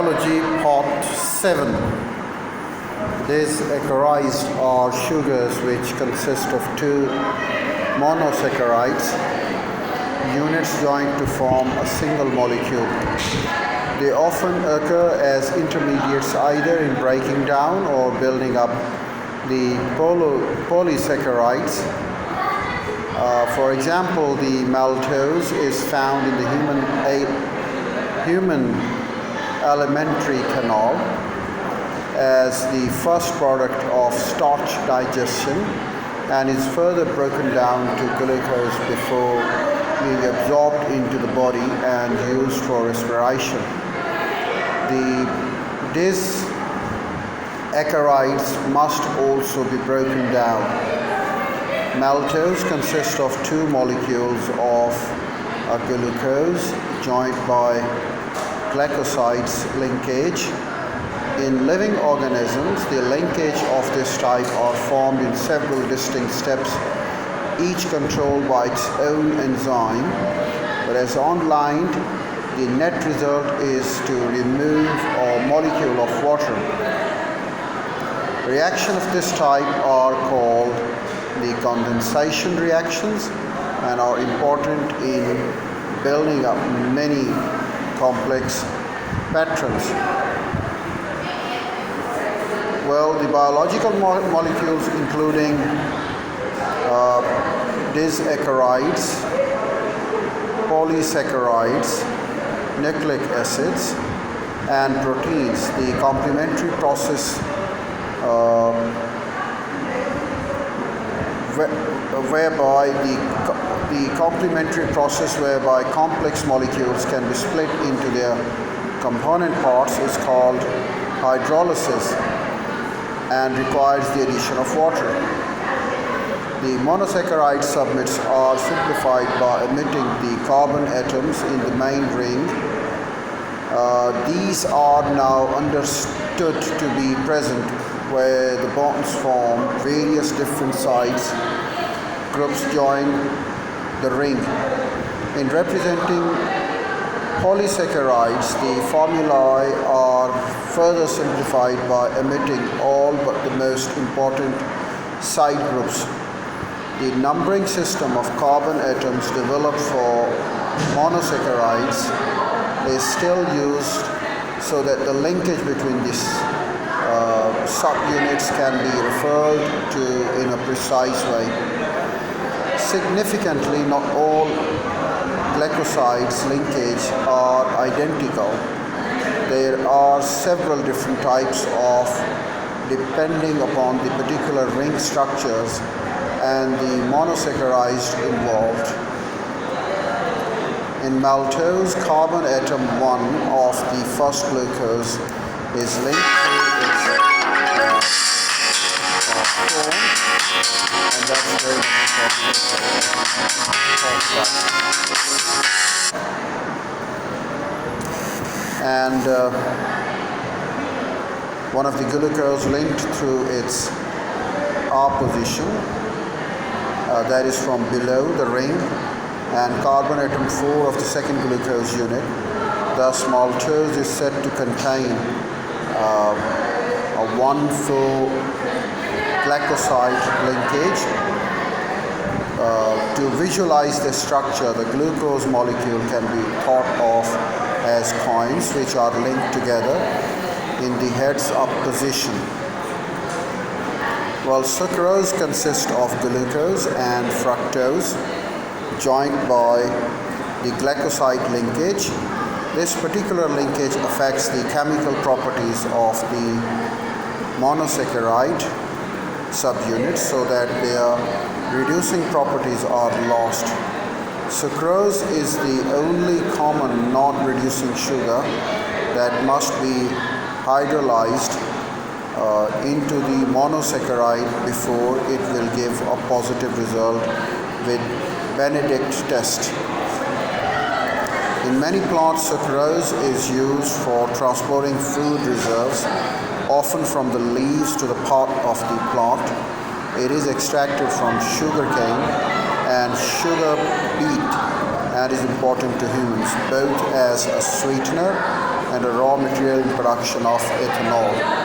Biology Part 7. These acarides are sugars which consist of two monosaccharides, units joined to form a single molecule. They often occur as intermediates either in breaking down or building up the polysaccharides. For example, the maltose is found in the human alimentary canal as the first product of starch digestion and is further broken down to glucose before being absorbed into the body and used for respiration. These acarides must also be broken down. Maltose consists of two molecules of a glucose joined by glycosides linkage. In living organisms, the linkage of this type are formed in several distinct steps, each controlled by its own enzyme, whereas unlined, the net result is to remove a molecule of water. Reactions of this type are called the condensation reactions and are important in building up many complex patterns. Well, the biological molecules including disaccharides, polysaccharides, nucleic acids and proteins, the complementary process whereby complex molecules can be split into their component parts is called hydrolysis and requires the addition of water. The monosaccharide subunits are simplified by omitting the carbon atoms in the main ring. These are now understood to be present where the bonds form various different sides groups join the ring. In representing polysaccharides, the formulae are further simplified by omitting all but the most important side groups. The numbering system of carbon atoms developed for monosaccharides is still used so that the linkage between these subunits can be referred to in a precise way. Significantly, not all glycosides linkage are identical. There are several different types of depending upon the particular ring structures and the monosaccharides involved. In maltose, carbon atom 1 of the first glucose is linked to its form, and that's very much important. And one of the glucose linked through its R position, that is from below the ring, and carbon atom 4 of the second glucose unit. Thus, maltose is said to contain a 1,4 glycoside linkage. To visualize the structure, the glucose molecule can be thought of as coins which are linked together in the heads up position. Well, sucrose consists of glucose and fructose joined by the glycoside linkage. This particular linkage affects the chemical properties of the monosaccharide subunits so that their reducing properties are lost. Sucrose is the only common non-reducing sugar that must be hydrolyzed into the monosaccharide before it will give a positive result with Benedict test. In many plants, sucrose is used for transporting food reserves, often from the leaves to the pot of the plant. It is extracted from sugarcane and sugar beet and is important to humans both as a sweetener and a raw material in production of ethanol.